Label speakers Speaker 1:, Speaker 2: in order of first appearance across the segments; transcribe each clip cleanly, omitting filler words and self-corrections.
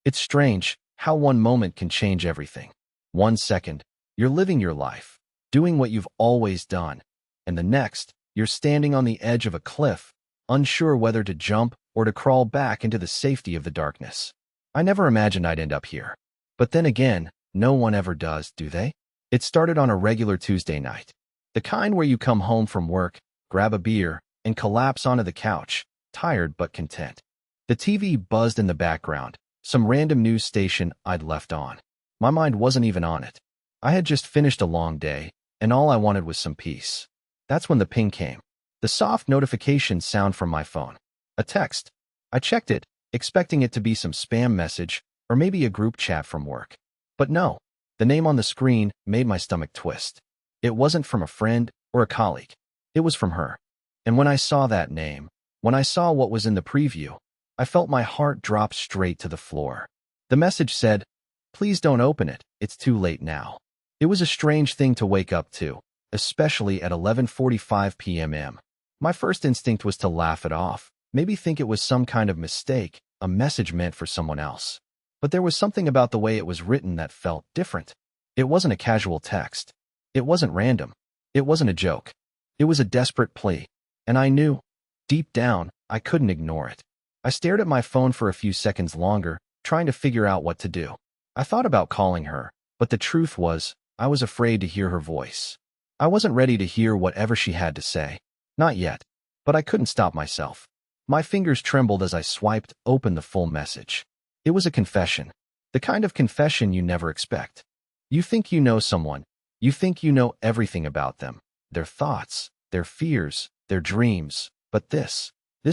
Speaker 1: It's strange how one moment can change everything. 1 second, you're living your life, doing what you've always done, and the next, you're standing on the edge of a cliff, unsure whether to jump or to crawl back into the safety of the darkness. I never imagined I'd end up here. But then again, no one ever does, do they? It started on a regular Tuesday night. The kind where you come home from work, grab a beer, and collapse onto the couch, tired but content. The TV buzzed in the background, some random news station I'd left on. My mind wasn't even on it. I had just finished a long day, and all I wanted was some peace. That's when the ping came. The soft notification sound from my phone. A text. I checked it, expecting it to be some spam message or maybe a group chat from work. But no, the name on the screen made my stomach twist. It wasn't from a friend or a colleague. It was from her. And when I saw that name, when I saw what was in the preview, I felt my heart drop straight to the floor. The message said, "Please don't open it, it's too late now." It was a strange thing to wake up to, especially at 11:45 p.m. My first instinct was to laugh it off, maybe think it was some kind of mistake, a message meant for someone else. But there was something about the way it was written that felt different. It wasn't a casual text. It wasn't random. It wasn't a joke. It was a desperate plea. And I knew, deep down, I couldn't ignore it. I stared at my phone for a few seconds longer, trying to figure out what to do. I thought about calling her, but the truth was, I was afraid to hear her voice. I wasn't ready to hear whatever she had to say. Not yet. But I couldn't stop myself. My fingers trembled as I swiped open the full message. It was a confession. The kind of confession you never expect. You think you know someone. You think you know everything about them. Their thoughts, their fears, their dreams. But this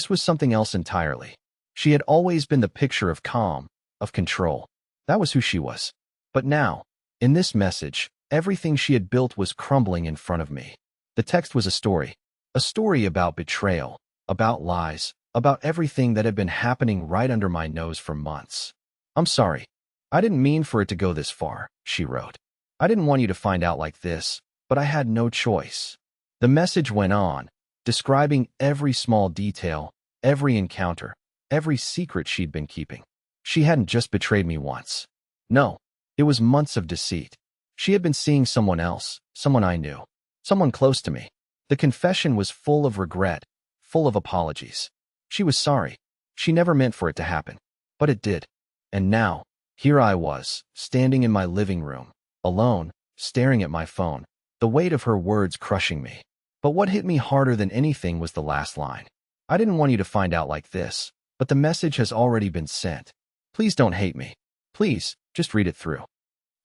Speaker 1: was something else entirely. She had always been the picture of calm, of control. That was who she was. But now, in this message, everything she had built was crumbling in front of me. The text was a story about betrayal, about lies, about everything that had been happening right under my nose for months. "I'm sorry. I didn't mean for it to go this far," she wrote. "I didn't want you to find out like this, but I had no choice." The message went on, describing every small detail, every encounter, every secret she'd been keeping. She hadn't just betrayed me once. No, it was months of deceit. She had been seeing someone else, someone I knew, someone close to me. The confession was full of regret, full of apologies. She was sorry. She never meant for it to happen. But it did. And now, here I was, standing in my living room, alone, staring at my phone, the weight of her words crushing me. But what hit me harder than anything was the last line. "I didn't want you to find out like this, but the message has already been sent. Please don't hate me. Please, just read it through."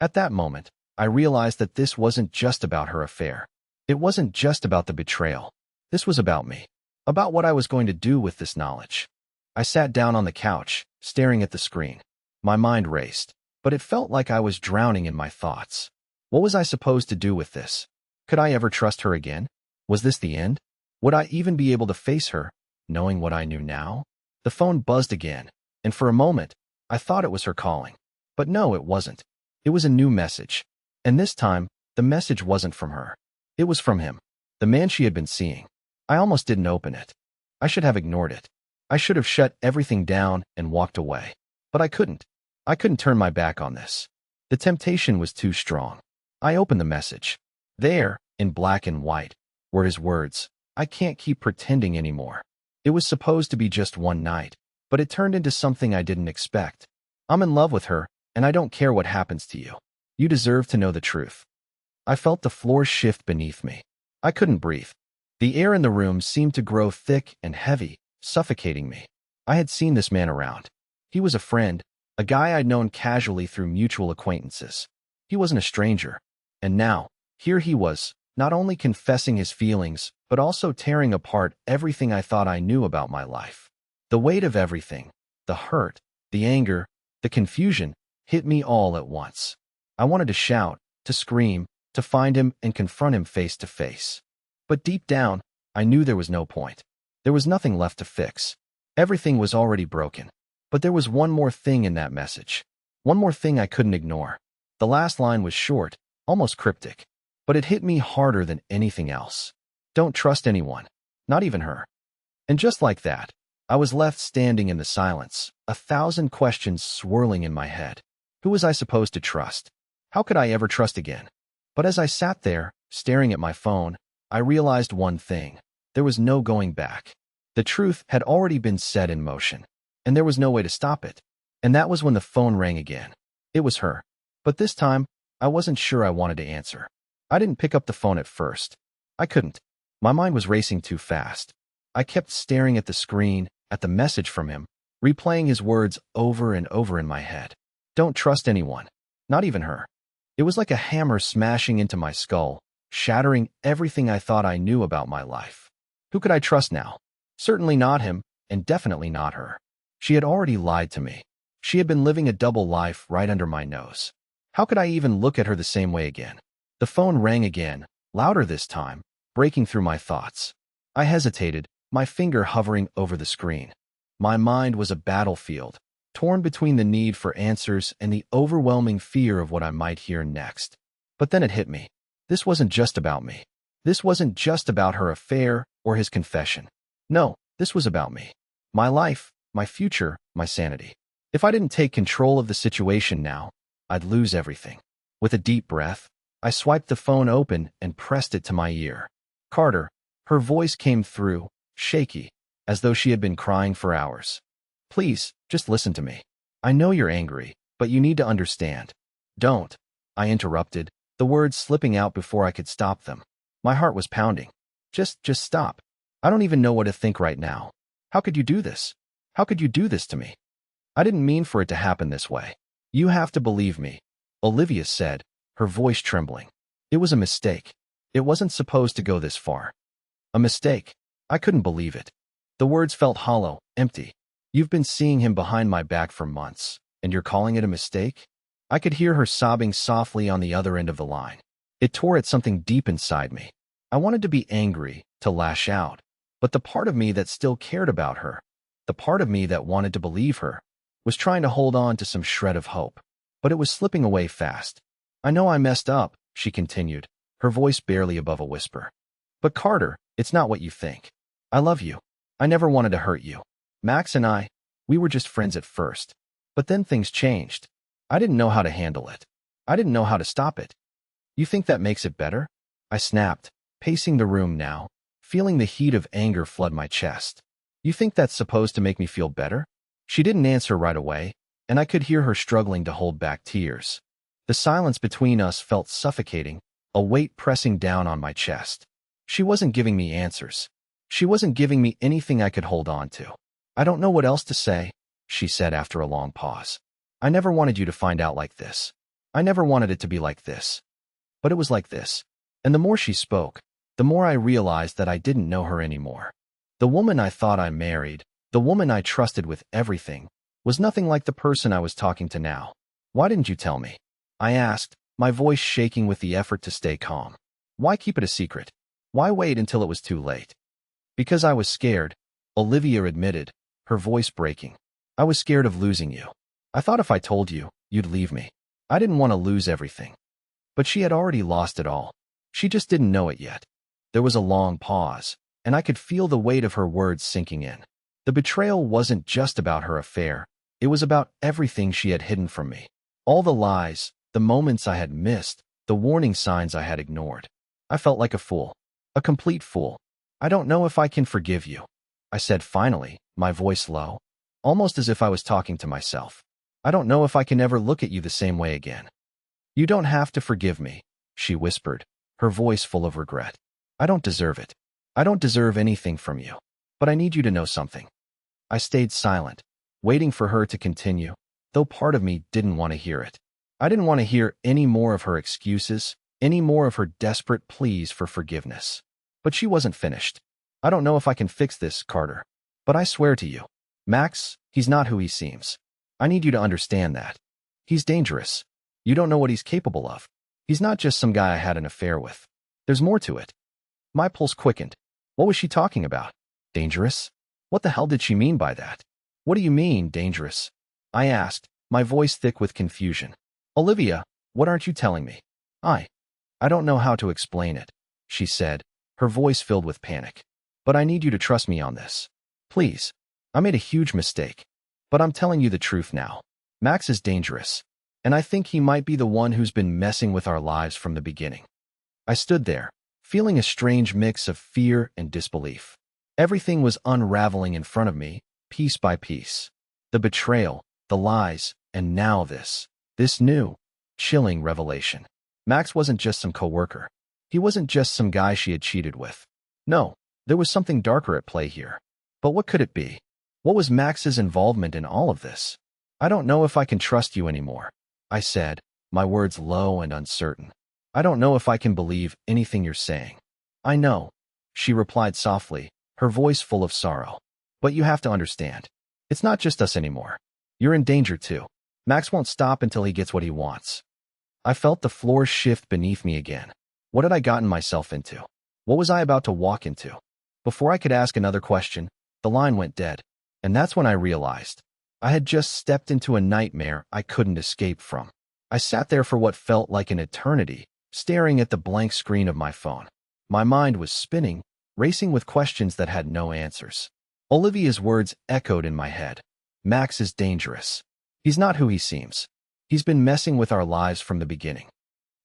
Speaker 1: At that moment, I realized that this wasn't just about her affair. It wasn't just about the betrayal. This was about me. About what I was going to do with this knowledge. I sat down on the couch, staring at the screen. My mind raced, but it felt like I was drowning in my thoughts. What was I supposed to do with this? Could I ever trust her again? Was this the end? Would I even be able to face her, knowing what I knew now? The phone buzzed again, and for a moment, I thought it was her calling. But no, it wasn't. It was a new message. And this time, the message wasn't from her. It was from him, the man she had been seeing. I almost didn't open it. I should have ignored it. I should have shut everything down and walked away. But I couldn't. I couldn't turn my back on this. The temptation was too strong. I opened the message. There, in black and white, were his words. "I can't keep pretending anymore." It was supposed to be just one night, but it turned into something I didn't expect. "I'm in love with her, and I don't care what happens to you. You deserve to know the truth." I felt the floor shift beneath me. I couldn't breathe. The air in the room seemed to grow thick and heavy, suffocating me. I had seen this man around. He was a friend, a guy I'd known casually through mutual acquaintances. He wasn't a stranger. And now, here he was, not only confessing his feelings, but also tearing apart everything I thought I knew about my life. The weight of everything, the hurt, the anger, the confusion, hit me all at once. I wanted to shout, to scream, to find him and confront him face to face. But deep down, I knew there was no point. There was nothing left to fix. Everything was already broken. But there was one more thing in that message. One more thing I couldn't ignore. The last line was short, almost cryptic. But it hit me harder than anything else. "Don't trust anyone. Not even her." And just like that, I was left standing in the silence, 1,000 questions swirling in my head. Who was I supposed to trust? How could I ever trust again? But as I sat there, staring at my phone, I realized one thing. There was no going back. The truth had already been set in motion, and there was no way to stop it. And that was when the phone rang again. It was her. But this time, I wasn't sure I wanted to answer. I didn't pick up the phone at first. I couldn't. My mind was racing too fast. I kept staring at the screen, at the message from him, replaying his words over and over in my head. Don't trust anyone. Not even her. It was like a hammer smashing into my skull, shattering everything I thought I knew about my life. Who could I trust now? Certainly not him, and definitely not her. She had already lied to me. She had been living a double life right under my nose. How could I even look at her the same way again? The phone rang again, louder this time, breaking through my thoughts. I hesitated, my finger hovering over the screen. My mind was a battlefield, torn between the need for answers and the overwhelming fear of what I might hear next. But then it hit me. This wasn't just about me. This wasn't just about her affair or his confession. No, this was about me. My life, my future, my sanity. If I didn't take control of the situation now, I'd lose everything. With a deep breath, I swiped the phone open and pressed it to my ear. Carter, her voice came through, shaky, as though she had been crying for hours. Please, just listen to me. I know you're angry, but you need to understand. Don't. I interrupted, the words slipping out before I could stop them. My heart was pounding. Just stop. I don't even know what to think right now. How could you do this? How could you do this to me? I didn't mean for it to happen this way. You have to believe me, Olivia said, her voice trembling. It was a mistake. It wasn't supposed to go this far. A mistake. I couldn't believe it. The words felt hollow, empty. You've been seeing him behind my back for months, and you're calling it a mistake? I could hear her sobbing softly on the other end of the line. It tore at something deep inside me. I wanted to be angry, to lash out, but the part of me that still cared about her, the part of me that wanted to believe her, was trying to hold on to some shred of hope. But it was slipping away fast. I know I messed up, she continued, her voice barely above a whisper. But Carter, it's not what you think. I love you. I never wanted to hurt you. Max and I, we were just friends at first. But then things changed. I didn't know how to handle it. I didn't know how to stop it. You think that makes it better? I snapped, pacing the room now, feeling the heat of anger flood my chest. You think that's supposed to make me feel better? She didn't answer right away, and I could hear her struggling to hold back tears. The silence between us felt suffocating, a weight pressing down on my chest. She wasn't giving me answers. She wasn't giving me anything I could hold on to. I don't know what else to say, she said after a long pause. I never wanted you to find out like this. I never wanted it to be like this. But it was like this. And the more she spoke, the more I realized that I didn't know her anymore. The woman I thought I married, the woman I trusted with everything, was nothing like the person I was talking to now. Why didn't you tell me? I asked, my voice shaking with the effort to stay calm. Why keep it a secret? Why wait until it was too late? Because I was scared, Olivia admitted, her voice breaking. I was scared of losing you. I thought if I told you, you'd leave me. I didn't want to lose everything. But she had already lost it all. She just didn't know it yet. There was a long pause, and I could feel the weight of her words sinking in. The betrayal wasn't just about her affair. It was about everything she had hidden from me. All the lies, the moments I had missed, the warning signs I had ignored. I felt like a fool. A complete fool. I don't know if I can forgive you, I said finally, my voice low, almost as if I was talking to myself. I don't know if I can ever look at you the same way again. You don't have to forgive me, she whispered, her voice full of regret. I don't deserve it. I don't deserve anything from you. But I need you to know something. I stayed silent, waiting for her to continue, though part of me didn't want to hear it. I didn't want to hear any more of her excuses, any more of her desperate pleas for forgiveness. But she wasn't finished. I don't know if I can fix this, Carter. But I swear to you, Max, he's not who he seems. I need you to understand that. He's dangerous. You don't know what he's capable of. He's not just some guy I had an affair with. There's more to it. My pulse quickened. What was she talking about? Dangerous? What the hell did she mean by that? What do you mean, dangerous? I asked, my voice thick with confusion. Olivia, what aren't you telling me? I don't know how to explain it, she said, her voice filled with panic. But I need you to trust me on this. Please. I made a huge mistake. But I'm telling you the truth now. Max is dangerous, and I think he might be the one who's been messing with our lives from the beginning. I stood there, feeling a strange mix of fear and disbelief. Everything was unraveling in front of me, piece by piece. The betrayal, the lies, and now this new, chilling revelation. Max wasn't just some coworker. He wasn't just some guy she had cheated with. No, there was something darker at play here. But what could it be? What was Max's involvement in all of this? I don't know if I can trust you anymore, I said, my words low and uncertain. I don't know if I can believe anything you're saying. I know, she replied softly, her voice full of sorrow. But you have to understand. It's not just us anymore. You're in danger too. Max won't stop until he gets what he wants. I felt the floor shift beneath me again. What had I gotten myself into? What was I about to walk into? Before I could ask another question, the line went dead. And that's when I realized I had just stepped into a nightmare I couldn't escape from. I sat there for what felt like an eternity, staring at the blank screen of my phone. My mind was spinning, racing with questions that had no answers. Olivia's words echoed in my head. Max is dangerous. He's not who he seems. He's been messing with our lives from the beginning.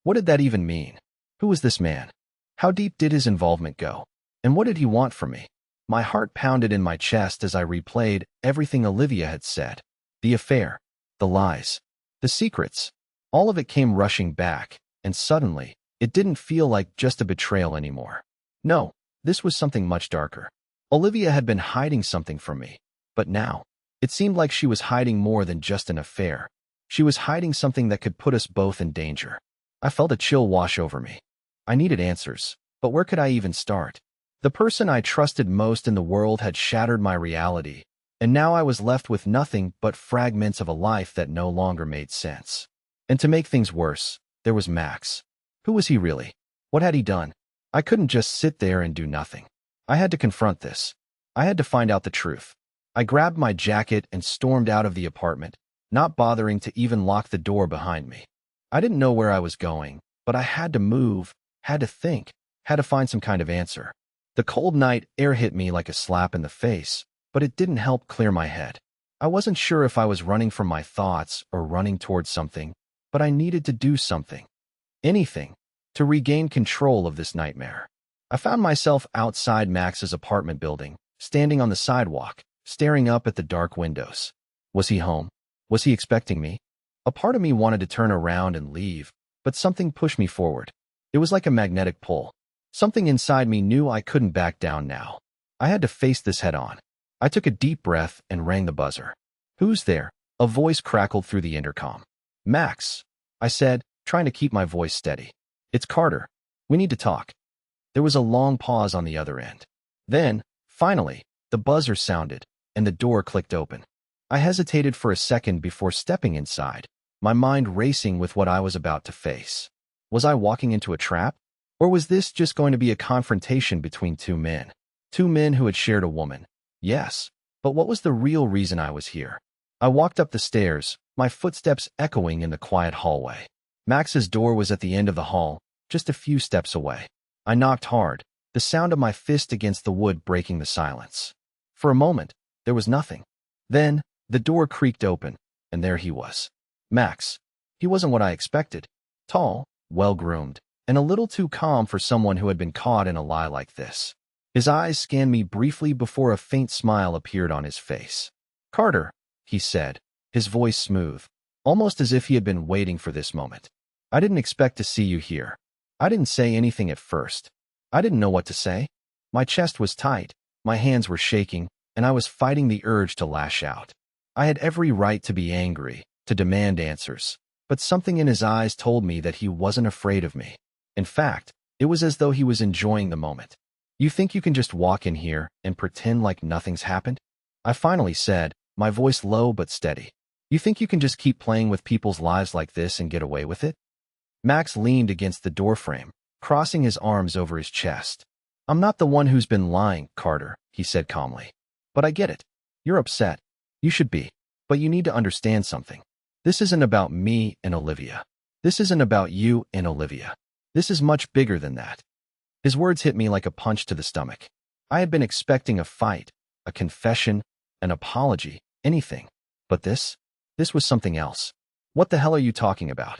Speaker 1: What did that even mean? Who was this man? How deep did his involvement go? And what did he want from me? My heart pounded in my chest as I replayed everything Olivia had said. The affair, the lies, the secrets. All of it came rushing back, and suddenly, it didn't feel like just a betrayal anymore. No, this was something much darker. Olivia had been hiding something from me, but now, it seemed like she was hiding more than just an affair. She was hiding something that could put us both in danger. I felt a chill wash over me. I needed answers, but where could I even start? The person I trusted most in the world had shattered my reality, and now I was left with nothing but fragments of a life that no longer made sense. And to make things worse, there was Max. Who was he really? What had he done? I couldn't just sit there and do nothing. I had to confront this. I had to find out the truth. I grabbed my jacket and stormed out of the apartment, not bothering to even lock the door behind me. I didn't know where I was going, but I had to move, had to think, had to find some kind of answer. The cold night air hit me like a slap in the face, but it didn't help clear my head. I wasn't sure if I was running from my thoughts or running towards something, but I needed to do something. Anything, to regain control of this nightmare. I found myself outside Max's apartment building, standing on the sidewalk, staring up at the dark windows. Was he home? Was he expecting me? A part of me wanted to turn around and leave, but something pushed me forward. It was like a magnetic pull. Something inside me knew I couldn't back down now. I had to face this head on. I took a deep breath and rang the buzzer. Who's there? A voice crackled through the intercom. Max, I said, trying to keep my voice steady. It's Carter. We need to talk. There was a long pause on the other end. Then, finally, the buzzer sounded, and the door clicked open. I hesitated for a second before stepping inside, my mind racing with what I was about to face. Was I walking into a trap? Or was this just going to be a confrontation between two men? Two men who had shared a woman. Yes, but what was the real reason I was here? I walked up the stairs, my footsteps echoing in the quiet hallway. Max's door was at the end of the hall, just a few steps away. I knocked hard, the sound of my fist against the wood breaking the silence. For a moment, there was nothing. Then, the door creaked open, and there he was. Max. He wasn't what I expected. Tall, well-groomed, and a little too calm for someone who had been caught in a lie like this. His eyes scanned me briefly before a faint smile appeared on his face. Carter, he said, his voice smooth, almost as if he had been waiting for this moment. I didn't expect to see you here. I didn't say anything at first. I didn't know what to say. My chest was tight, my hands were shaking, and I was fighting the urge to lash out. I had every right to be angry, to demand answers, but something in his eyes told me that he wasn't afraid of me. In fact, it was as though he was enjoying the moment. You think you can just walk in here and pretend like nothing's happened? I finally said, my voice low but steady. You think you can just keep playing with people's lives like this and get away with it? Max leaned against the doorframe, crossing his arms over his chest. I'm not the one who's been lying, Carter, he said calmly. But I get it. You're upset. You should be. But you need to understand something. This isn't about me and Olivia. This isn't about you and Olivia. This is much bigger than that. His words hit me like a punch to the stomach. I had been expecting a fight, a confession, an apology, anything. But this was something else. What the hell are you talking about?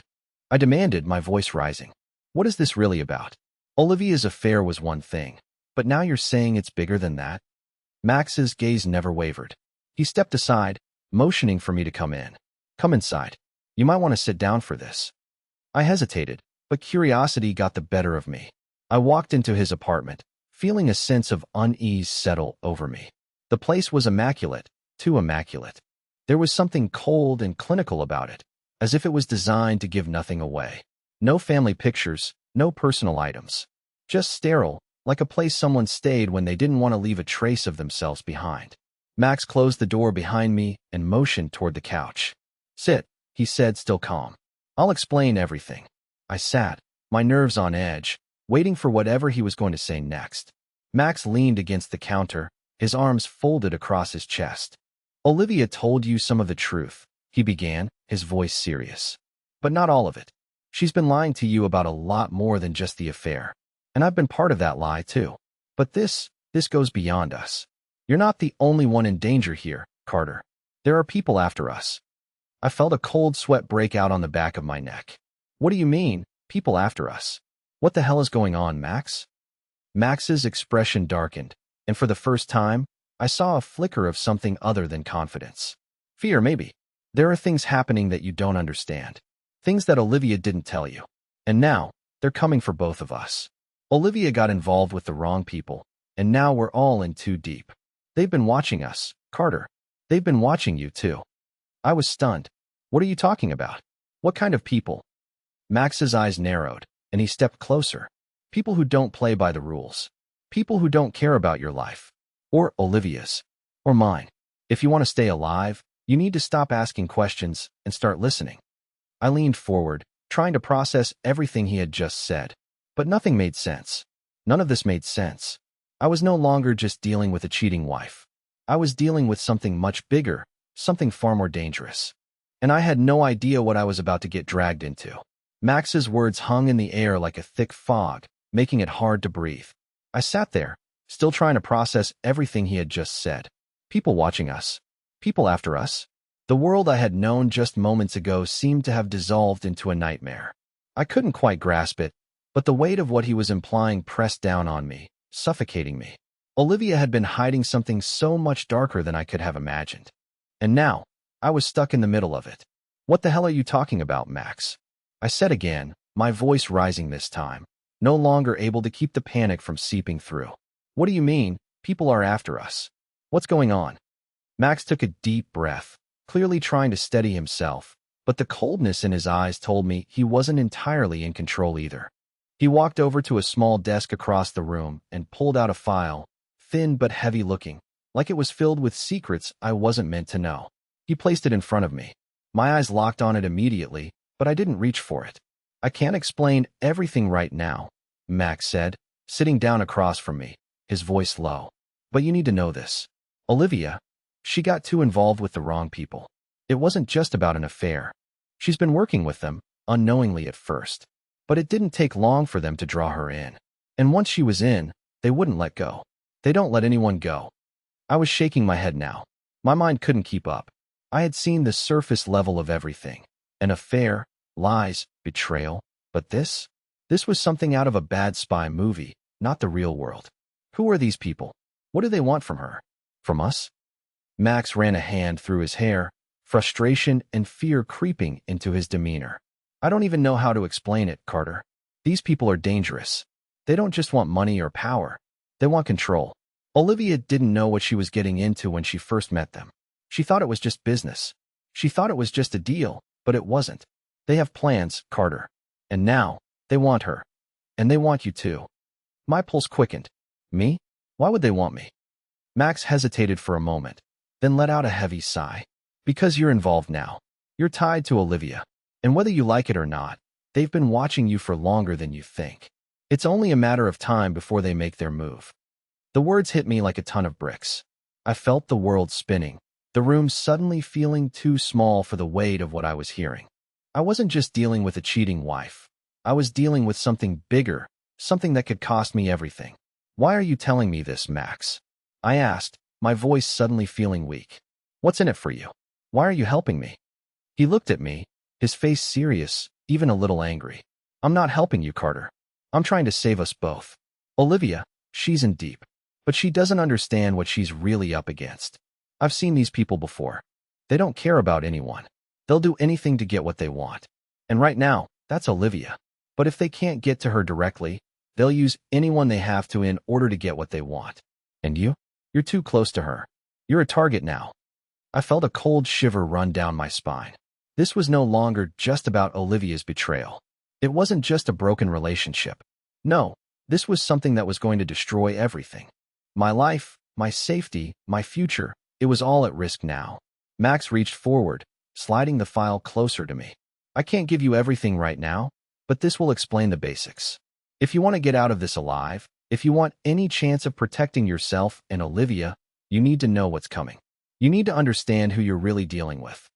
Speaker 1: I demanded, my voice rising. What is this really about? Olivia's affair was one thing, but now you're saying it's bigger than that? Max's gaze never wavered. He stepped aside, motioning for me to come in. Come inside. You might want to sit down for this. I hesitated, but curiosity got the better of me. I walked into his apartment, feeling a sense of unease settle over me. The place was immaculate, too immaculate. There was something cold and clinical about it, as if it was designed to give nothing away. No family pictures, no personal items. Just sterile, like a place someone stayed when they didn't want to leave a trace of themselves behind. Max closed the door behind me and motioned toward the couch. Sit, he said, still calm. I'll explain everything. I sat, my nerves on edge, waiting for whatever he was going to say next. Max leaned against the counter, his arms folded across his chest. Olivia told you some of the truth, he began, his voice serious. But not all of it. She's been lying to you about a lot more than just the affair. And I've been part of that lie, too. But this goes beyond us. You're not the only one in danger here, Carter. There are people after us. I felt a cold sweat break out on the back of my neck. What do you mean, people after us? What the hell is going on, Max? Max's expression darkened, and for the first time, I saw a flicker of something other than confidence. Fear, maybe. There are things happening that you don't understand. Things that Olivia didn't tell you. And now, they're coming for both of us. Olivia got involved with the wrong people, and now we're all in too deep. They've been watching us, Carter. They've been watching you, too. I was stunned. What are you talking about? What kind of people? Max's eyes narrowed, and he stepped closer. People who don't play by the rules. People who don't care about your life. Or Olivia's. Or mine. If you want to stay alive, you need to stop asking questions and start listening. I leaned forward, trying to process everything he had just said. But nothing made sense. None of this made sense. I was no longer just dealing with a cheating wife. I was dealing with something much bigger, something far more dangerous. And I had no idea what I was about to get dragged into. Max's words hung in the air like a thick fog, making it hard to breathe. I sat there, still trying to process everything he had just said. People watching us. People after us. The world I had known just moments ago seemed to have dissolved into a nightmare. I couldn't quite grasp it, but the weight of what he was implying pressed down on me, suffocating me. Olivia had been hiding something so much darker than I could have imagined. And now, I was stuck in the middle of it. What the hell are you talking about, Max? I said again, my voice rising this time, no longer able to keep the panic from seeping through. What do you mean, people are after us? What's going on? Max took a deep breath, clearly trying to steady himself, but the coldness in his eyes told me he wasn't entirely in control either. He walked over to a small desk across the room and pulled out a file, thin but heavy-looking, like it was filled with secrets I wasn't meant to know. He placed it in front of me. My eyes locked on it immediately, but I didn't reach for it. I can't explain everything right now, Max said, sitting down across from me, his voice low. But you need to know this. Olivia, she got too involved with the wrong people. It wasn't just about an affair. She's been working with them, unknowingly at first. But it didn't take long for them to draw her in. And once she was in, they wouldn't let go. They don't let anyone go. I was shaking my head now. My mind couldn't keep up. I had seen the surface level of everything. An affair, lies, betrayal. But this was something out of a bad spy movie, not the real world. Who are these people? What do they want from her? From us? Max ran a hand through his hair, frustration and fear creeping into his demeanor. I don't even know how to explain it, Carter. These people are dangerous. They don't just want money or power. They want control. Olivia didn't know what she was getting into when she first met them. She thought it was just business. She thought it was just a deal, but it wasn't. They have plans, Carter. And now, they want her. And they want you too. My pulse quickened. Me? Why would they want me? Max hesitated for a moment, then let out a heavy sigh. Because you're involved now. You're tied to Olivia. And whether you like it or not, they've been watching you for longer than you think. It's only a matter of time before they make their move. The words hit me like a ton of bricks. I felt the world spinning, the room suddenly feeling too small for the weight of what I was hearing. I wasn't just dealing with a cheating wife. I was dealing with something bigger, something that could cost me everything. Why are you telling me this, Max? I asked, my voice suddenly feeling weak. What's in it for you? Why are you helping me? He looked at me, his face serious, even a little angry. I'm not helping you, Carter. I'm trying to save us both. Olivia, she's in deep. But she doesn't understand what she's really up against. I've seen these people before. They don't care about anyone. They'll do anything to get what they want. And right now, that's Olivia. But if they can't get to her directly, they'll use anyone they have to in order to get what they want. And you? You're too close to her. You're a target now. I felt a cold shiver run down my spine. This was no longer just about Olivia's betrayal. It wasn't just a broken relationship. No, this was something that was going to destroy everything. My life, my safety, my future, it was all at risk now. Max reached forward, sliding the file closer to me. I can't give you everything right now, but this will explain the basics. If you want to get out of this alive, if you want any chance of protecting yourself and Olivia, you need to know what's coming. You need to understand who you're really dealing with.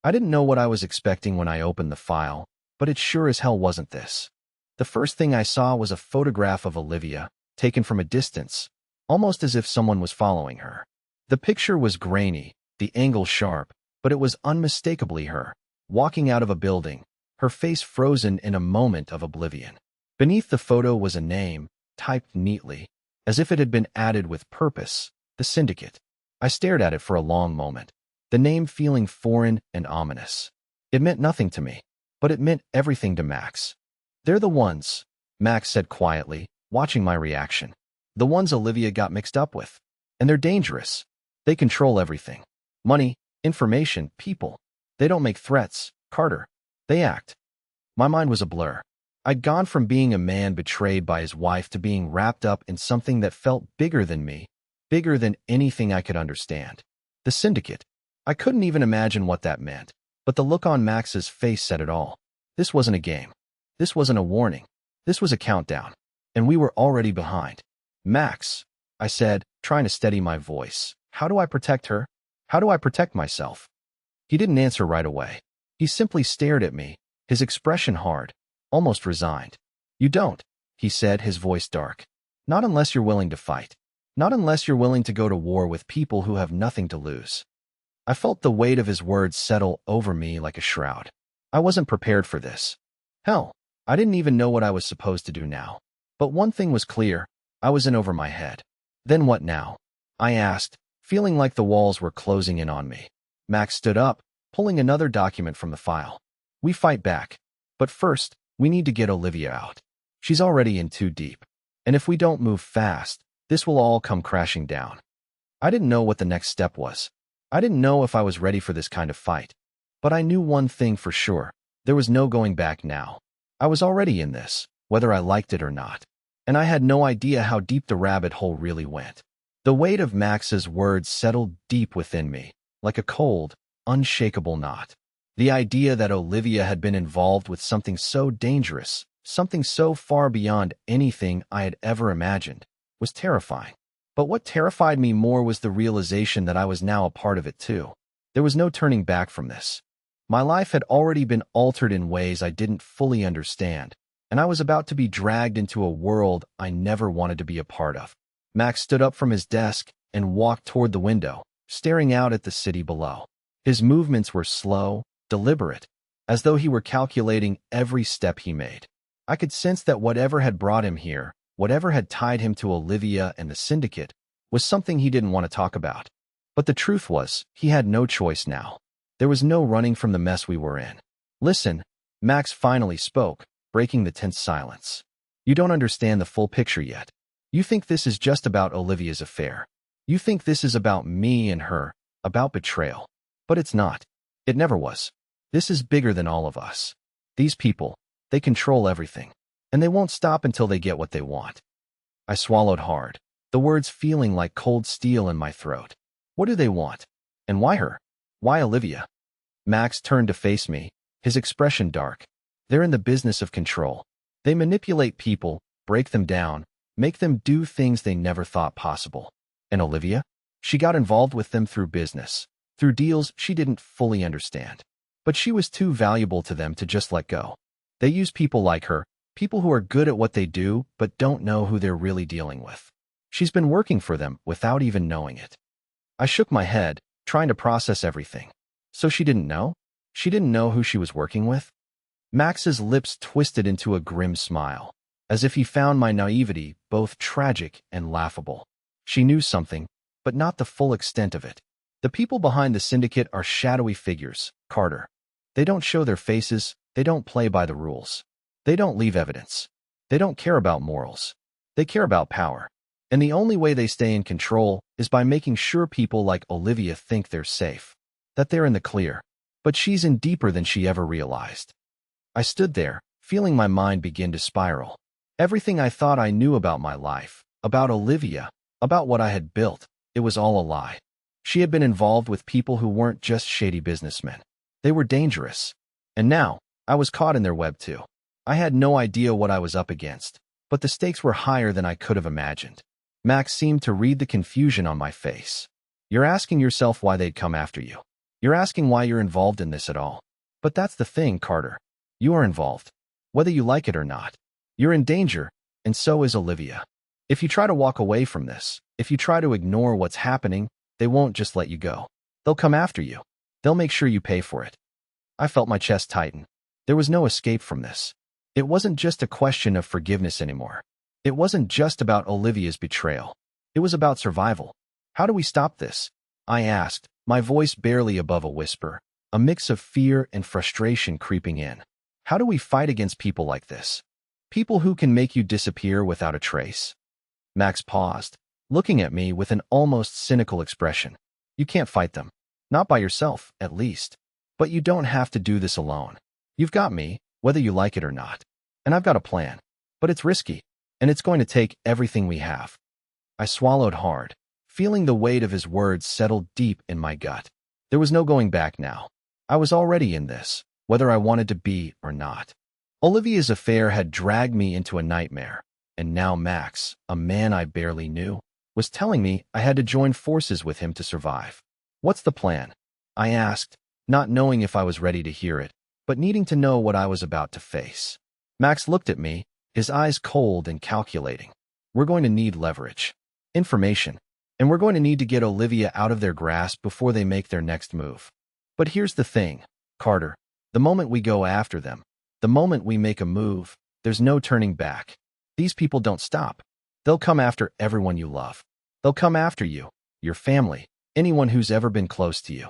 Speaker 1: I didn't know what I was expecting when I opened the file, but it sure as hell wasn't this. The first thing I saw was a photograph of Olivia, taken from a distance, almost as if someone was following her. The picture was grainy, the angle sharp, but it was unmistakably her, walking out of a building, her face frozen in a moment of oblivion. Beneath the photo was a name, typed neatly, as if it had been added with purpose, the Syndicate. I stared at it for a long moment, the name feeling foreign and ominous. It meant nothing to me, but it meant everything to Max. They're the ones, Max said quietly, watching my reaction. The ones Olivia got mixed up with. And they're dangerous. They control everything. Money, information, people. They don't make threats, Carter. They act. My mind was a blur. I'd gone from being a man betrayed by his wife to being wrapped up in something that felt bigger than me, bigger than anything I could understand. The Syndicate. I couldn't even imagine what that meant, but the look on Max's face said it all. This wasn't a game. This wasn't a warning. This was a countdown. And we were already behind. Max, I said, trying to steady my voice. How do I protect her? How do I protect myself? He didn't answer right away. He simply stared at me, his expression hard, almost resigned. You don't, he said, his voice dark. Not unless you're willing to fight. Not unless you're willing to go to war with people who have nothing to lose. I felt the weight of his words settle over me like a shroud. I wasn't prepared for this. Hell, I didn't even know what I was supposed to do now. But one thing was clear. I was in over my head. Then what now? I asked, feeling like the walls were closing in on me. Max stood up, pulling another document from the file. We fight back. But first, we need to get Olivia out. She's already in too deep. And if we don't move fast, this will all come crashing down. I didn't know what the next step was. I didn't know if I was ready for this kind of fight. But I knew one thing for sure. There was no going back now. I was already in this, whether I liked it or not. And I had no idea how deep the rabbit hole really went. The weight of Max's words settled deep within me, like a cold, unshakable knot. The idea that Olivia had been involved with something so dangerous, something so far beyond anything I had ever imagined, was terrifying. But what terrified me more was the realization that I was now a part of it too. There was no turning back from this. My life had already been altered in ways I didn't fully understand, and I was about to be dragged into a world I never wanted to be a part of. Max stood up from his desk and walked toward the window, staring out at the city below. His movements were slow, deliberate, as though he were calculating every step he made. I could sense that whatever had brought him here, whatever had tied him to Olivia and the Syndicate, was something he didn't want to talk about. But the truth was, he had no choice now. There was no running from the mess we were in. Listen, Max finally spoke, breaking the tense silence. You don't understand the full picture yet. You think this is just about Olivia's affair. You think this is about me and her, about betrayal. But it's not. It never was. This is bigger than all of us. These people, they control everything. And they won't stop until they get what they want. I swallowed hard, the words feeling like cold steel in my throat. What do they want? And why her? Why Olivia? Max turned to face me, his expression dark. They're in the business of control. They manipulate people, break them down, make them do things they never thought possible. And Olivia? She got involved with them through business, through deals she didn't fully understand. But she was too valuable to them to just let go. They use people like her, people who are good at what they do but don't know who they're really dealing with. She's been working for them without even knowing it. I shook my head, trying to process everything. So she didn't know? She didn't know who she was working with? Max's lips twisted into a grim smile, as if he found my naivety both tragic and laughable. She knew something, but not the full extent of it. The people behind the Syndicate are shadowy figures, Carter. They don't show their faces, they don't play by the rules. They don't leave evidence. They don't care about morals. They care about power. And the only way they stay in control is by making sure people like Olivia think they're safe, that they're in the clear. But she's in deeper than she ever realized. I stood there, feeling my mind begin to spiral. Everything I thought I knew about my life, about Olivia, about what I had built, it was all a lie. She had been involved with people who weren't just shady businessmen. They were dangerous. And now, I was caught in their web too. I had no idea what I was up against, but the stakes were higher than I could have imagined. Max seemed to read the confusion on my face. You're asking yourself why they'd come after you. You're asking why you're involved in this at all. But that's the thing, Carter. You are involved. Whether you like it or not. You're in danger, and so is Olivia. If you try to walk away from this, if you try to ignore what's happening, they won't just let you go. They'll come after you. They'll make sure you pay for it. I felt my chest tighten. There was no escape from this. It wasn't just a question of forgiveness anymore. It wasn't just about Olivia's betrayal. It was about survival. How do we stop this? I asked, my voice barely above a whisper, a mix of fear and frustration creeping in. How do we fight against people like this? People who can make you disappear without a trace? Max paused, looking at me with an almost cynical expression. You can't fight them. Not by yourself, at least. But you don't have to do this alone. You've got me, whether you like it or not. And I've got a plan. But it's risky, and it's going to take everything we have. I swallowed hard, feeling the weight of his words settle deep in my gut. There was no going back now. I was already in this, whether I wanted to be or not. Olivia's affair had dragged me into a nightmare, and now Max, a man I barely knew, was telling me I had to join forces with him to survive. What's the plan? I asked, not knowing if I was ready to hear it, but needing to know what I was about to face. Max looked at me, his eyes cold and calculating. We're going to need leverage, information, and we're going to need to get Olivia out of their grasp before they make their next move. But here's the thing, Carter. The moment we go after them, the moment we make a move, there's no turning back. These people don't stop. They'll come after everyone you love. They'll come after you, your family, anyone who's ever been close to you.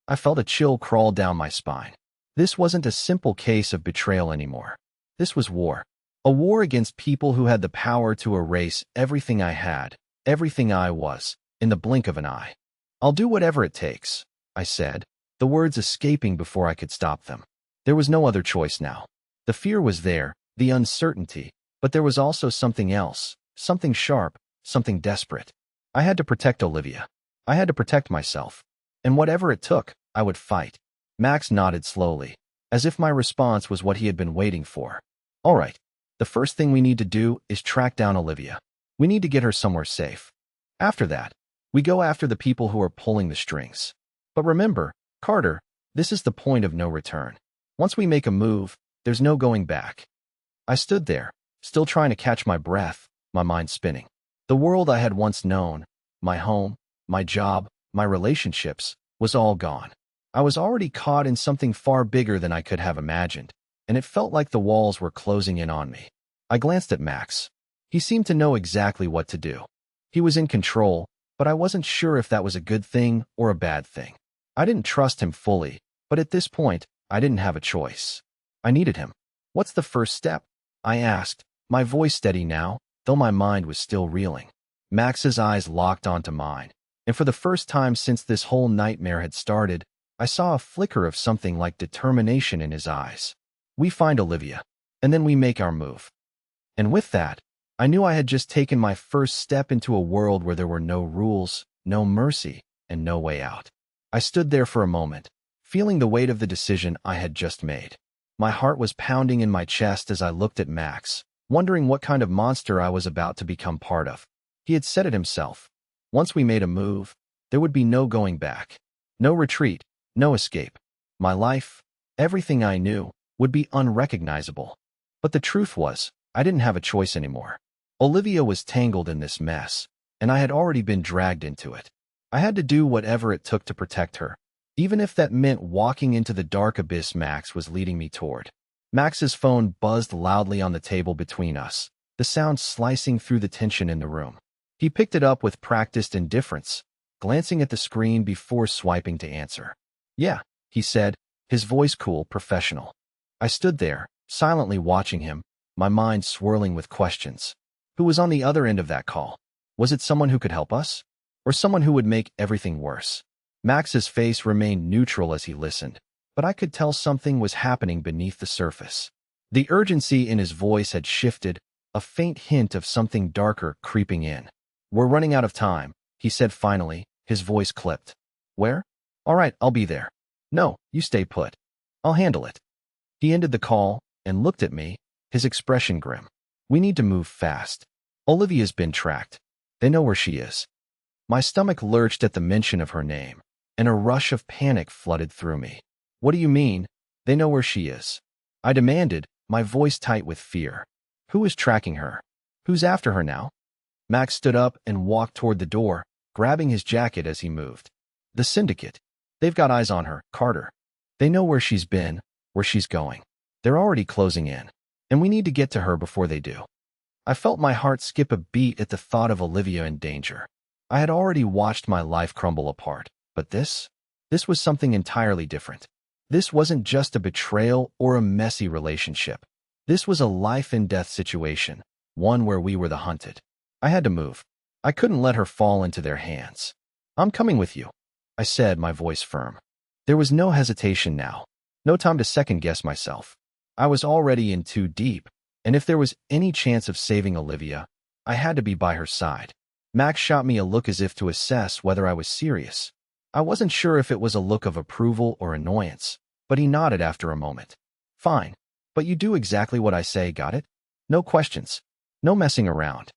Speaker 1: I felt a chill crawl down my spine. This wasn't a simple case of betrayal anymore. This was war. A war against people who had the power to erase everything I had, everything I was, in the blink of an eye. I'll do whatever it takes, I said, the words escaping before I could stop them. There was no other choice now. The fear was there, the uncertainty, but there was also something else, something sharp, something desperate. I had to protect Olivia. I had to protect myself. And whatever it took, I would fight. Max nodded slowly, as if my response was what he had been waiting for. All right, the first thing we need to do is track down Olivia. We need to get her somewhere safe. After that, we go after the people who are pulling the strings. But remember, Carter, this is the point of no return. Once we make a move, there's no going back. I stood there, still trying to catch my breath, my mind spinning. The world I had once known, my home, my job, my relationships, was all gone. I was already caught in something far bigger than I could have imagined, and it felt like the walls were closing in on me. I glanced at Max. He seemed to know exactly what to do. He was in control, but I wasn't sure if that was a good thing or a bad thing. I didn't trust him fully, but at this point, I didn't have a choice. I needed him. What's the first step? I asked, my voice steady now, though my mind was still reeling. Max's eyes locked onto mine, and for the first time since this whole nightmare had started, I saw a flicker of something like determination in his eyes. We find Olivia, and then we make our move. And with that, I knew I had just taken my first step into a world where there were no rules, no mercy, and no way out. I stood there for a moment, feeling the weight of the decision I had just made. My heart was pounding in my chest as I looked at Max, wondering what kind of monster I was about to become part of. He had said it himself. Once we made a move, there would be no going back. No retreat, no escape. My life, everything I knew, would be unrecognizable. But the truth was, I didn't have a choice anymore. Olivia was tangled in this mess, and I had already been dragged into it. I had to do whatever it took to protect her, even if that meant walking into the dark abyss Max was leading me toward. Max's phone buzzed loudly on the table between us, the sound slicing through the tension in the room. He picked it up with practiced indifference, glancing at the screen before swiping to answer. "Yeah," he said, his voice cool, professional. I stood there, silently watching him, my mind swirling with questions. Who was on the other end of that call? Was it someone who could help us? Or someone who would make everything worse? Max's face remained neutral as he listened, but I could tell something was happening beneath the surface. The urgency in his voice had shifted, a faint hint of something darker creeping in. "We're running out of time," he said finally, his voice clipped. "Where?" "All right, I'll be there." "No, you stay put. I'll handle it." He ended the call and looked at me, his expression grim. "We need to move fast. Olivia's been tracked. They know where she is." My stomach lurched at the mention of her name, and a rush of panic flooded through me. "What do you mean, they know where she is?" I demanded, my voice tight with fear. "Who is tracking her? Who's after her now?" Max stood up and walked toward the door, grabbing his jacket as he moved. "The Syndicate. They've got eyes on her, Carter. They know where she's been, where she's going. They're already closing in, and we need to get to her before they do." I felt my heart skip a beat at the thought of Olivia in danger. I had already watched my life crumble apart, but this was something entirely different. This wasn't just a betrayal or a messy relationship. This was a life-and-death situation, one where we were the hunted. I had to move. I couldn't let her fall into their hands. "I'm coming with you," I said, my voice firm. There was no hesitation now, no time to second-guess myself. I was already in too deep, and if there was any chance of saving Olivia, I had to be by her side. Max shot me a look as if to assess whether I was serious. I wasn't sure if it was a look of approval or annoyance, but he nodded after a moment. "Fine, but you do exactly what I say, got it? No questions, no messing around."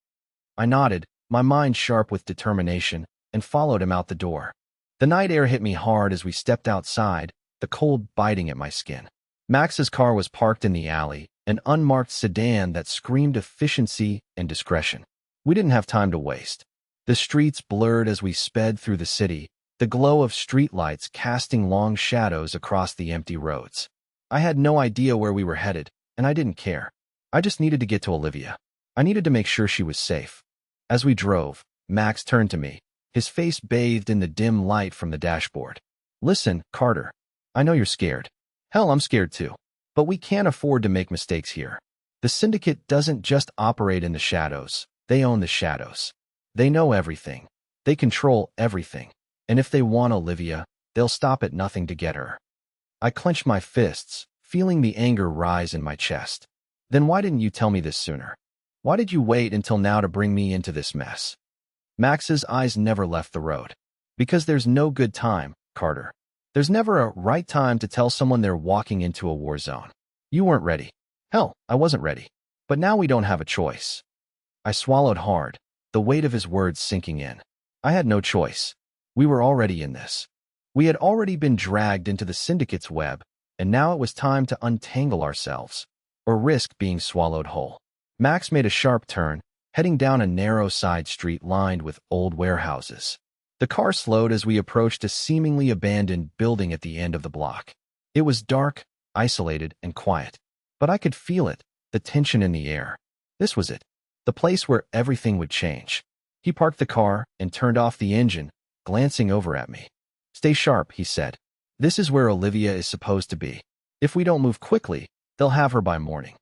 Speaker 1: I nodded, my mind sharp with determination, and followed him out the door. The night air hit me hard as we stepped outside, the cold biting at my skin. Max's car was parked in the alley, an unmarked sedan that screamed efficiency and discretion. We didn't have time to waste. The streets blurred as we sped through the city, the glow of streetlights casting long shadows across the empty roads. I had no idea where we were headed, and I didn't care. I just needed to get to Olivia. I needed to make sure she was safe. As we drove, Max turned to me, his face bathed in the dim light from the dashboard. "Listen, Carter, I know you're scared. Hell, I'm scared too. But we can't afford to make mistakes here. The Syndicate doesn't just operate in the shadows. They own the shadows. They know everything. They control everything. And if they want Olivia, they'll stop at nothing to get her." I clenched my fists, feeling the anger rise in my chest. "Then why didn't you tell me this sooner? Why did you wait until now to bring me into this mess?" Max's eyes never left the road. "Because there's no good time, Carter. There's never a right time to tell someone they're walking into a war zone. You weren't ready. Hell, I wasn't ready. But now we don't have a choice." I swallowed hard, the weight of his words sinking in. I had no choice. We were already in this. We had already been dragged into the Syndicate's web, and now it was time to untangle ourselves, or risk being swallowed whole. Max made a sharp turn, heading down a narrow side street lined with old warehouses. The car slowed as we approached a seemingly abandoned building at the end of the block. It was dark, isolated, and quiet. But I could feel it, the tension in the air. This was it, the place where everything would change. He parked the car and turned off the engine, glancing over at me. "Stay sharp," he said. "This is where Olivia is supposed to be. If we don't move quickly, they'll have her by morning."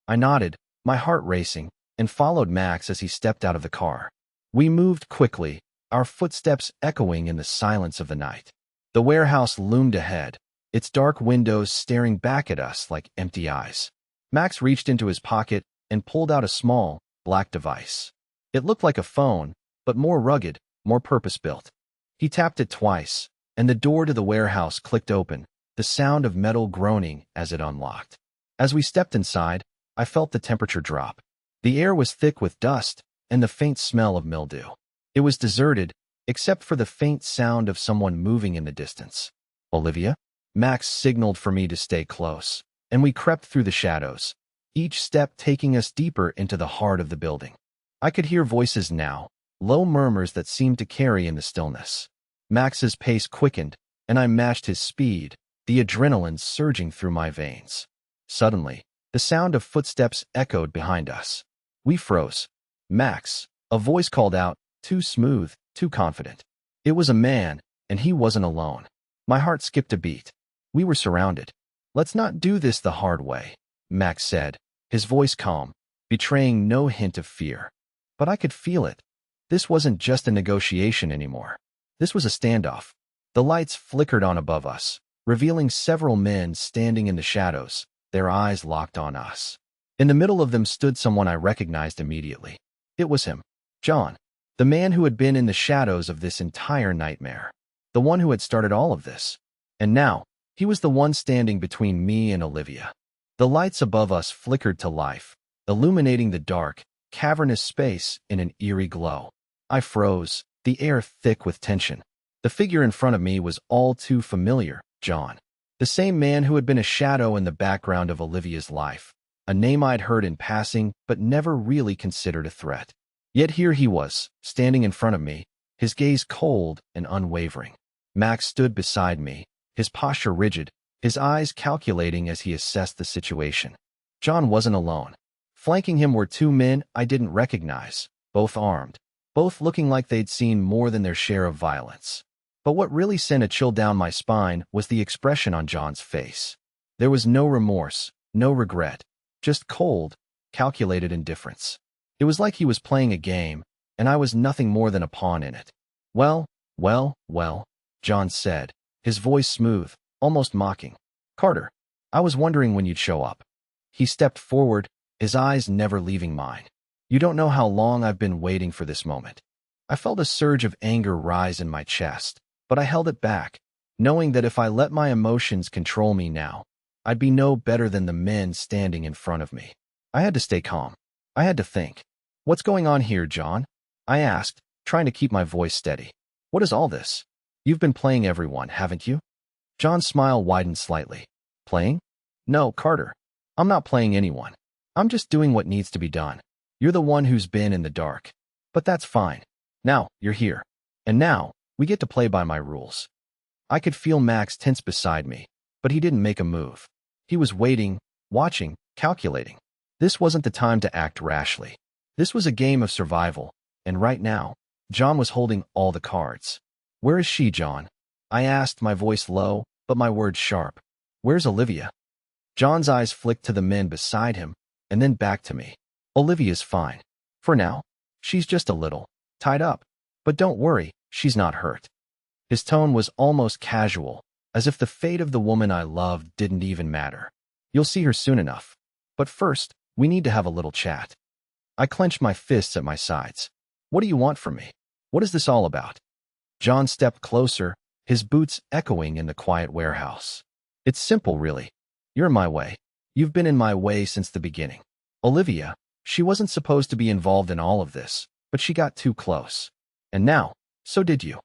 Speaker 1: I nodded, my heart racing, and followed Max as he stepped out of the car. We moved quickly, our footsteps echoing in the silence of the night. The warehouse loomed ahead, its dark windows staring back at us like empty eyes. Max reached into his pocket and pulled out a small, black device. It looked like a phone, but more rugged, more purpose-built. He tapped it twice, and the door to the warehouse clicked open, the sound of metal groaning as it unlocked. As we stepped inside, I felt the temperature drop. The air was thick with dust and the faint smell of mildew. It was deserted, except for the faint sound of someone moving in the distance. "Olivia?" Max signaled for me to stay close, and we crept through the shadows, each step taking us deeper into the heart of the building. I could hear voices now, low murmurs that seemed to carry in the stillness. Max's pace quickened, and I matched his speed, the adrenaline surging through my veins. Suddenly, the sound of footsteps echoed behind us. We froze. "Max," a voice called out, too smooth, too confident. It was a man, and he wasn't alone. My heart skipped a beat. We were surrounded. "Let's not do this the hard way," Max said, his voice calm, betraying no hint of fear. But I could feel it. This wasn't just a negotiation anymore. This was a standoff. The lights flickered on above us, revealing several men standing in the shadows, their eyes locked on us. In the middle of them stood someone I recognized immediately. It was him, John, the man who had been in the shadows of this entire nightmare, the one who had started all of this. And now, he was the one standing between me and Olivia. The lights above us flickered to life, illuminating the dark, cavernous space in an eerie glow. I froze, the air thick with tension. The figure in front of me was all too familiar, John. The same man who had been a shadow in the background of Olivia's life, a name I'd heard in passing but never really considered a threat. Yet here he was, standing in front of me, his gaze cold and unwavering. Max stood beside me, his posture rigid, his eyes calculating as he assessed the situation. John wasn't alone. Flanking him were two men I didn't recognize, both armed, both looking like they'd seen more than their share of violence. But what really sent a chill down my spine was the expression on John's face. There was no remorse, no regret, just cold, calculated indifference. It was like he was playing a game, and I was nothing more than a pawn in it. "Well, John said, his voice smooth, almost mocking. "Carter, I was wondering when you'd show up." He stepped forward, his eyes never leaving mine. "You don't know how long I've been waiting for this moment." I felt a surge of anger rise in my chest, but I held it back, knowing that if I let my emotions control me now, I'd be no better than the men standing in front of me. I had to stay calm. I had to think. "What's going on here, John?" I asked, trying to keep my voice steady. "What is all this? You've been playing everyone, haven't you?" John's smile widened slightly. "Playing? No, Carter. I'm not playing anyone. I'm just doing what needs to be done. You're the one who's been in the dark. But that's fine. Now, you're here. And now, we get to play by my rules." I could feel Max tense beside me, but he didn't make a move. He was waiting, watching, calculating. This wasn't the time to act rashly. This was a game of survival, and right now, John was holding all the cards. "Where is she, John?" I asked, my voice low, but my words sharp. "Where's Olivia?" John's eyes flicked to the men beside him, and then back to me. "Olivia's fine. For now. She's just a little tied up. But don't worry, she's not hurt." His tone was almost casual, as if the fate of the woman I loved didn't even matter. "You'll see her soon enough. But first, we need to have a little chat." I clenched my fists at my sides. "What do you want from me? What is this all about?" John stepped closer, his boots echoing in the quiet warehouse. "It's simple, really. You're in my way. You've been in my way since the beginning. Olivia, she wasn't supposed to be involved in all of this, but she got too close. And now, so did you."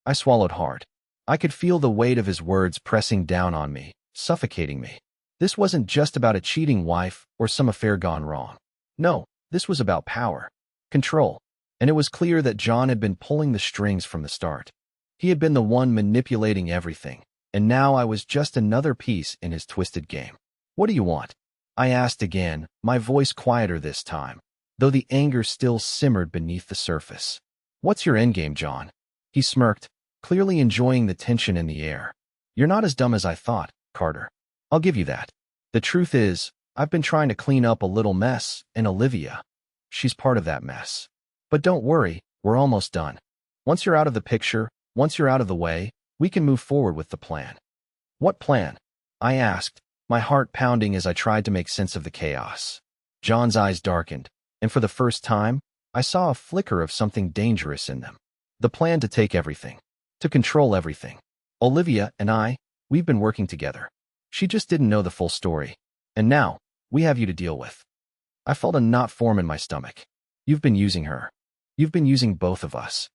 Speaker 1: I swallowed hard. I could feel the weight of his words pressing down on me, suffocating me. This wasn't just about a cheating wife or some affair gone wrong. No, this was about power, control, and it was clear that John had been pulling the strings from the start. He had been the one manipulating everything, and now I was just another piece in his twisted game. "What do you want?" I asked again, my voice quieter this time, though the anger still simmered beneath the surface. "What's your endgame, John?" He smirked, clearly enjoying the tension in the air. "You're not as dumb as I thought, Carter. I'll give you that. The truth is, I've been trying to clean up a little mess, and Olivia, she's part of that mess. But don't worry, we're almost done. Once you're out of the picture, once you're out of the way, we can move forward with the plan." "What plan?" I asked, my heart pounding as I tried to make sense of the chaos. John's eyes darkened, and for the first time, I saw a flicker of something dangerous in them. The plan to take everything, to control everything. Olivia and we've been working together. She just didn't know the full story. And now, we have you to deal with. I felt a knot form in my stomach. "You've been using her. You've been using both of us."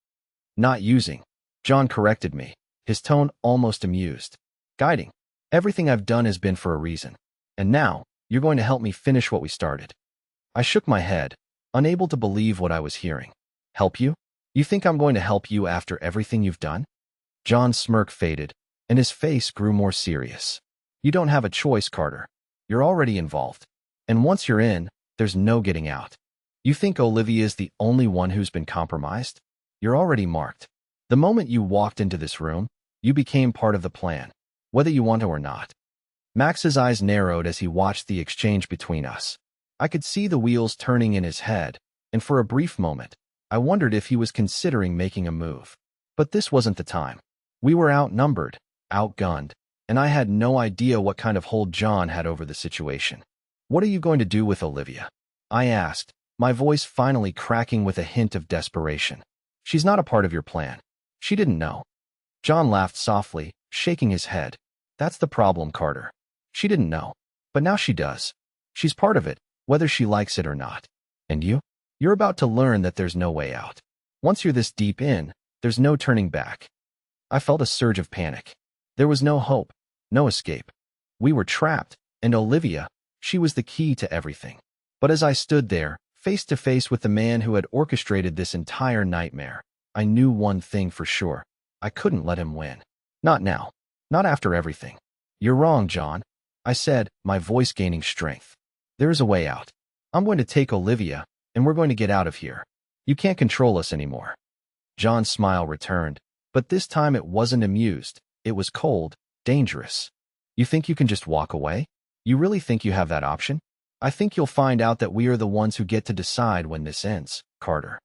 Speaker 1: "Not using," John corrected me, his tone almost amused. "Guiding. Everything I've done has been for a reason. And now, you're going to help me finish what we started." I shook my head, unable to believe what I was hearing. "Help you? You think I'm going to help you after everything you've done?" John's smirk faded, and his face grew more serious. You don't have a choice, Carter. You're already involved. And once you're in, there's no getting out. You think Olivia is the only one who's been compromised? You're already marked. The moment you walked into this room, you became part of the plan, whether you want to or not. Max's eyes narrowed as he watched the exchange between us. I could see the wheels turning in his head, and for a brief moment, I wondered if he was considering making a move. But this wasn't the time. We were outnumbered, outgunned, and I had no idea what kind of hold John had over the situation. "What are you going to do with Olivia?" I asked, my voice finally cracking with a hint of desperation. "She's not a part of your plan. She didn't know." John laughed softly, shaking his head. "That's the problem, Carter. She didn't know. But now she does. She's part of it, whether she likes it or not. And you? You're about to learn that there's no way out. Once you're this deep in, there's no turning back." I felt a surge of panic. There was no hope, no escape. We were trapped, and Olivia, she was the key to everything. But as I stood there, face to face with the man who had orchestrated this entire nightmare, I knew one thing for sure. I couldn't let him win. Not now. Not after everything. "You're wrong, John," I said, my voice gaining strength. "There is a way out. I'm going to take Olivia, and we're going to get out of here. You can't control us anymore." John's smile returned, but this time it wasn't amused. It was cold, dangerous. "You think you can just walk away? You really think you have that option? I think you'll find out that we are the ones who get to decide when this ends, Carter."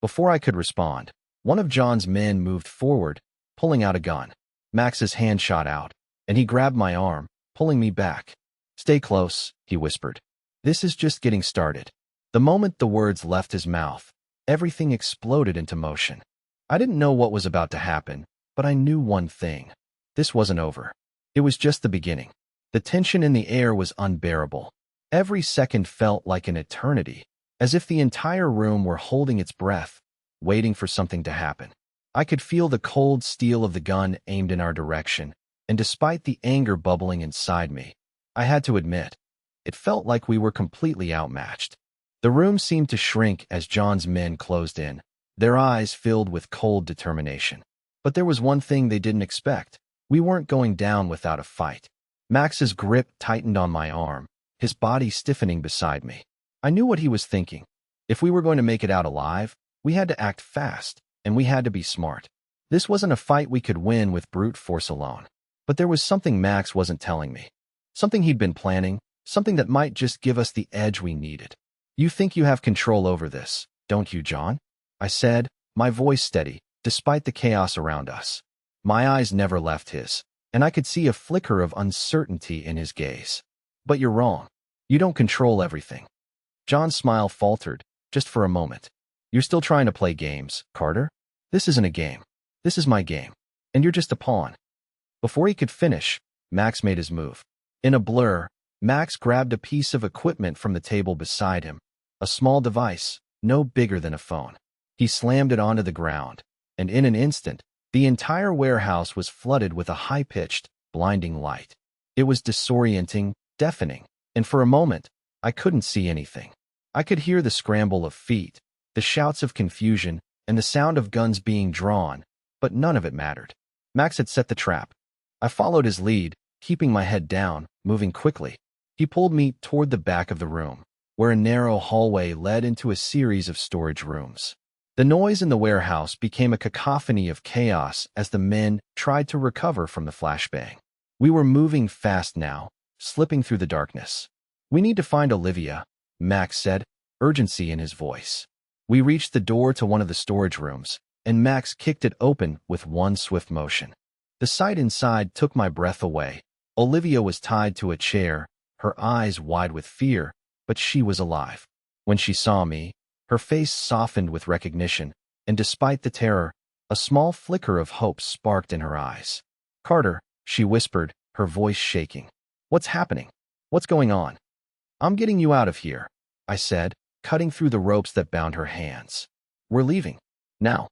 Speaker 1: Before I could respond, one of John's men moved forward, pulling out a gun. Max's hand shot out, and he grabbed my arm, pulling me back. "Stay close," he whispered. "This is just getting started." The moment the words left his mouth, everything exploded into motion. I didn't know what was about to happen, but I knew one thing. This wasn't over. It was just the beginning. The tension in the air was unbearable. Every second felt like an eternity, as if the entire room were holding its breath, waiting for something to happen. I could feel the cold steel of the gun aimed in our direction, and despite the anger bubbling inside me, I had to admit, it felt like we were completely outmatched. The room seemed to shrink as John's men closed in, their eyes filled with cold determination. But there was one thing they didn't expect. We weren't going down without a fight. Max's grip tightened on my arm, his body stiffening beside me. I knew what he was thinking. If we were going to make it out alive, we had to act fast, and we had to be smart. This wasn't a fight we could win with brute force alone. But there was something Max wasn't telling me. Something he'd been planning, something that might just give us the edge we needed. "You think you have control over this, don't you, John?" I said, my voice steady, despite the chaos around us. My eyes never left his, and I could see a flicker of uncertainty in his gaze. "But you're wrong. You don't control everything." John's smile faltered, just for a moment. "You're still trying to play games, Carter? This isn't a game. This is my game, and you're just a pawn." Before he could finish, Max made his move. In a blur, Max grabbed a piece of equipment from the table beside him, a small device, no bigger than a phone. He slammed it onto the ground, and in an instant, the entire warehouse was flooded with a high-pitched, blinding light. It was disorienting, deafening, and for a moment, I couldn't see anything. I could hear the scramble of feet, the shouts of confusion, and the sound of guns being drawn, but none of it mattered. Max had set the trap. I followed his lead, keeping my head down, moving quickly. He pulled me toward the back of the room, where a narrow hallway led into a series of storage rooms. The noise in the warehouse became a cacophony of chaos as the men tried to recover from the flashbang. We were moving fast now, slipping through the darkness. "We need to find Olivia," Max said, urgency in his voice. We reached the door to one of the storage rooms, and Max kicked it open with one swift motion. The sight inside took my breath away. Olivia was tied to a chair, her eyes wide with fear, but she was alive. When she saw me, her face softened with recognition, and despite the terror, a small flicker of hope sparked in her eyes. "Carter," she whispered, her voice shaking. "What's happening? What's going on?" "I'm getting you out of here," I said, cutting through the ropes that bound her hands. "We're leaving. Now."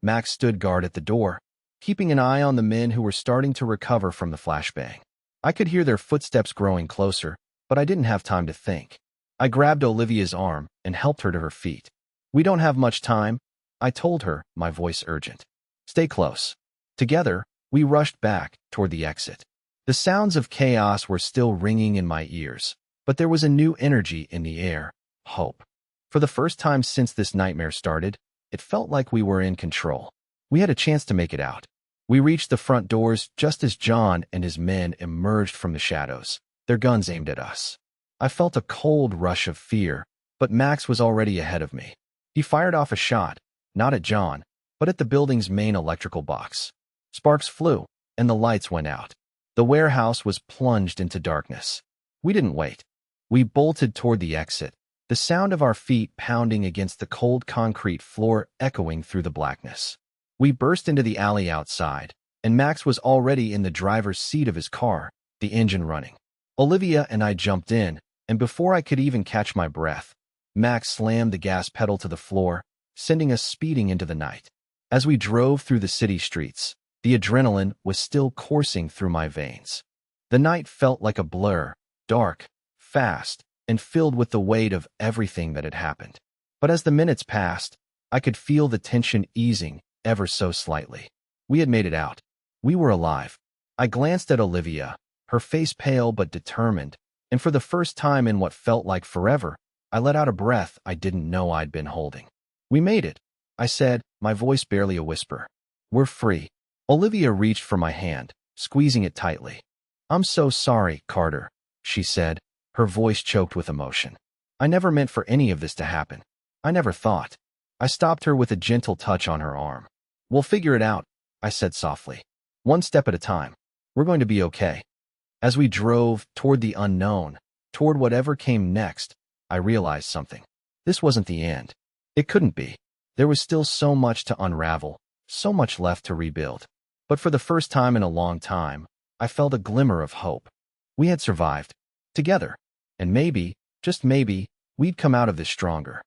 Speaker 1: Max stood guard at the door, keeping an eye on the men who were starting to recover from the flashbang. I could hear their footsteps growing closer, but I didn't have time to think. I grabbed Olivia's arm and helped her to her feet. "We don't have much time," I told her, my voice urgent. "Stay close. Together, We rushed back toward the exit. The sounds of chaos were still ringing in my ears, but there was a new energy in the air, hope. For the first time since this nightmare started, it felt like we were in control. We had a chance to make it out. We reached the front doors just as John and his men emerged from the shadows, their guns aimed at us. I felt a cold rush of fear, but Max was already ahead of me. He fired off a shot, not at John, but at the building's main electrical box. Sparks flew, and the lights went out. The warehouse was plunged into darkness. We didn't wait. We bolted toward the exit, the sound of our feet pounding against the cold concrete floor echoing through the blackness. We burst into the alley outside, and Max was already in the driver's seat of his car, the engine running. Olivia and I jumped in, and before I could even catch my breath, Max slammed the gas pedal to the floor, sending us speeding into the night. As we drove through the city streets, the adrenaline was still coursing through my veins. The night felt like a blur, dark, fast, and filled with the weight of everything that had happened. But as the minutes passed, I could feel the tension easing ever so slightly. We had made it out. We were alive. I glanced at Olivia, her face pale but determined, and for the first time in what felt like forever, I let out a breath I didn't know I'd been holding. "We made it," I said, my voice barely a whisper. "We're free." Olivia reached for my hand, squeezing it tightly. "I'm so sorry, Carter," she said, her voice choked with emotion. "I never meant for any of this to happen. I never thought." I stopped her with a gentle touch on her arm. "We'll figure it out," I said softly. "One step at a time. We're going to be okay." As we drove toward the unknown, toward whatever came next, I realized something. This wasn't the end. It couldn't be. There was still so much to unravel, so much left to rebuild. But for the first time in a long time, I felt a glimmer of hope. We had survived. Together. And maybe, just maybe, we'd come out of this stronger.